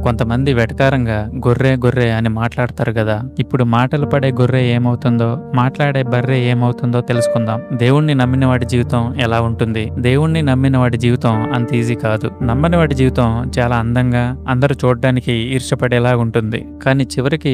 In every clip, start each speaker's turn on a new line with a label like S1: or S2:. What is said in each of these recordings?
S1: కొంతమంది వెటకారంగా గొర్రె గొర్రె అని మాట్లాడతారు కదా. ఇప్పుడు మాటలు పడే గొర్రె ఏమవుతుందో, మాట్లాడే బర్రె ఏమవుతుందో తెలుసుకుందాం. దేవుణ్ణి నమ్మిన వాడి జీవితం ఎలా ఉంటుంది? దేవుణ్ణి నమ్మిన వాడి జీవితం అంత ఈజీ కాదు. నమ్మని వాడి జీవితం చాలా అందంగా, అందరూ చూడడానికి ఈర్షపడేలా ఉంటుంది. కానీ చివరికి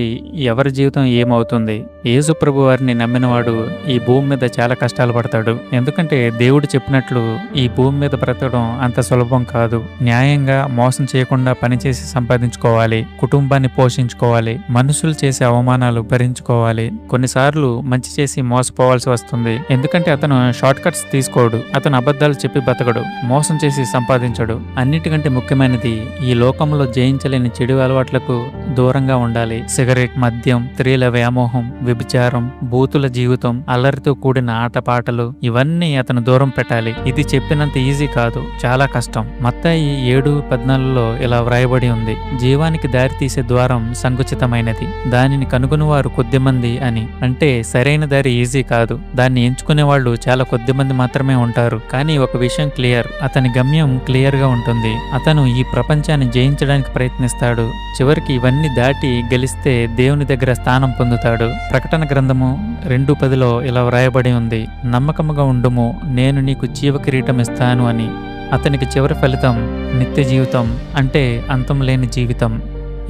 S1: ఎవరి జీవితం ఏమవుతుంది? యేసు ప్రభు వారిని నమ్మినవాడు ఈ భూమి మీద చాలా కష్టాలు పడతాడు. ఎందుకంటే దేవుడు చెప్పినట్లు ఈ భూమి మీద బ్రతకడం అంత సులభం కాదు. న్యాయంగా మోసం చేయకుండా పనిచేసి సంపాదించుకోవాలి, కుటుంబాన్ని పోషించుకోవాలి, మనుషులు చేసే అవమానాలు భరించుకోవాలి. కొన్నిసార్లు మంచి చేసి మోసపోవాల్సి వస్తుంది. ఎందుకంటే అతను షార్ట్ కట్స్ తీసుకోడు, అతను అబద్ధాలు చెప్పి బతకడు, మోసం చేసి సంపాదించడు. అన్నిటికంటే ముఖ్యమైనది ఈ లోకంలో జయించలేని చెడు అలవాట్లకు దూరంగా ఉండాలి. సిగరెట్, మద్యం, స్త్రీల వ్యామోహం, వ్యభిచారం, బూతుల జీవితం, అల్లరితో కూడిన ఆటపాటలు, ఇవన్నీ అతను దూరం పెట్టాలి. ఇది చెప్పినంత ఈజీ కాదు, చాలా కష్టం. మత్తాయి 7:14లో ఇలా వ్రాయబడి ఉంది: జీవానికి దారి తీసే ద్వారం సంకుచితమైనది, దానిని కనుగొనేవారు కొద్దిమంది అని. అంటే సరైన దారి ఈజీ కాదు, దాన్ని ఎంచుకునే వాళ్ళు చాలా కొద్దిమంది మాత్రమే ఉంటారు. కానీ ఒక విషయం క్లియర్, అతని గమ్యం క్లియర్ గా ఉంటుంది. అతను ఈ ప్రపంచాన్ని జయించడానికి ప్రయత్నిస్తాడు. చివరికి ఇవన్నీ దాటి గెలిస్తే దేవుని దగ్గర స్థానం పొందుతాడు. ప్రకటన గ్రంథము 2:10లో ఇలా వ్రాయబడి ఉంది: నమ్మకముగా ఉండుము, నేను నీకు జీవ కిరీటం ఇస్తాను అని. అతనికి చివరి ఫలితం నిత్య జీవితం, అంటే అంతం లేని జీవితం.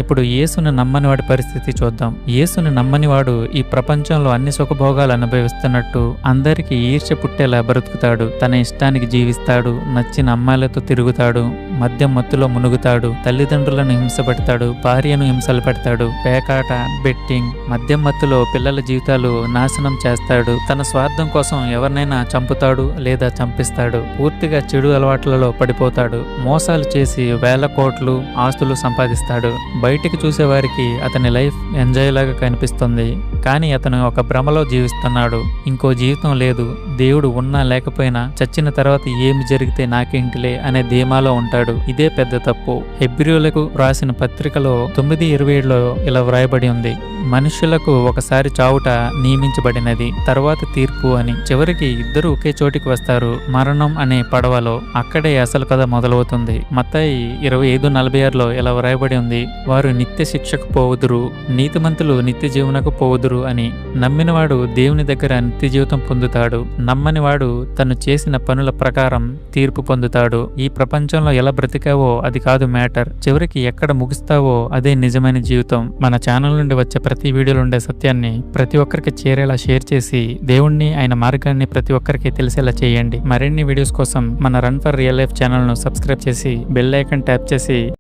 S1: ఇప్పుడు యేసును నమ్మని వాడి పరిస్థితి చూద్దాం. యేసును నమ్మనివాడు ఈ ప్రపంచంలో అన్ని సుఖభోగాలు అనుభవిస్తున్నట్టు అందరికీ ఈర్ష్య పుట్టేలా బ్రతుకుతాడు. తన ఇష్టానికి జీవిస్తాడు, నచ్చిన అమ్మాయిలతో తిరుగుతాడు, మద్యం మత్తులో మునుగుతాడు, తల్లిదండ్రులను హింసపెడతాడు, భార్యను హింసలు పెడతాడు, పేకాట, బెట్టింగ్, మద్యం మత్తులో పిల్లల జీవితాలు నాశనం చేస్తాడు. తన స్వార్థం కోసం ఎవరినైనా చంపుతాడు లేదా చంపిస్తాడు. పూర్తిగా చెడు అలవాట్లలో పడిపోతాడు. మోసాలు చేసి వేల కోట్లు ఆస్తులు సంపాదిస్తాడు. బయటికి చూసేవారికి అతని లైఫ్ ఎంజాయ్ లాగా కనిపిస్తుంది, కానీ అతను ఒక భ్రమలో జీవిస్తున్నాడు. ఇంకో జీవితం లేదు, దేవుడు ఉన్నా లేకపోయినా చచ్చిన తర్వాత ఏమి జరిగితే నాకేంటిలే అనే ధీమాలో ఉంటాడు. ఇదే పెద్ద తప్పు. హెబ్రీయులకు రాసిన పత్రికలో 9:27లో ఇలా వ్రాయబడి ఉంది: మనుష్యులకు ఒకసారి చావుట నియమించబడినది, తర్వాత తీర్పు అని. చివరికి ఇద్దరు ఒకే చోటికి వస్తారు, మరణం అనే పడవలో. అక్కడే అసలు కథ మొదలవుతుంది. మత్తాయి 25:46లో ఇలా వ్రాయబడి ఉంది: వారు నిత్య శిక్షకు పోవుదురు, నీతిమంతులు నిత్య జీవనకు పోవుదురు అని. నమ్మినవాడు దేవుని దగ్గర నిత్య జీవితం పొందుతాడు, నమ్మనివాడు తను చేసిన పనుల ప్రకారం తీర్పు పొందుతాడు. ఈ ప్రపంచంలో ఎలా బ్రతికావో అది కాదు మ్యాటర్, చివరికి ఎక్కడ ముగిస్తావో అదే నిజమైన జీవితం. మన ఛానల్ నుండి వచ్చే ప్రతి వీడియోలో ఉండే సత్యాన్ని ప్రతి ఒక్కరికి చేరేలా షేర్ చేసి దేవుణ్ణి, ఆయన మార్గాన్ని ప్రతి ఒక్కరికి తెలిసేలా చేయండి. మరిన్ని వీడియోస్ కోసం మన రన్ ఫర్ రియల్ లైఫ్ ఛానల్ను సబ్స్క్రైబ్ చేసి బెల్ ఐకాన్ ట్యాప్ చేసి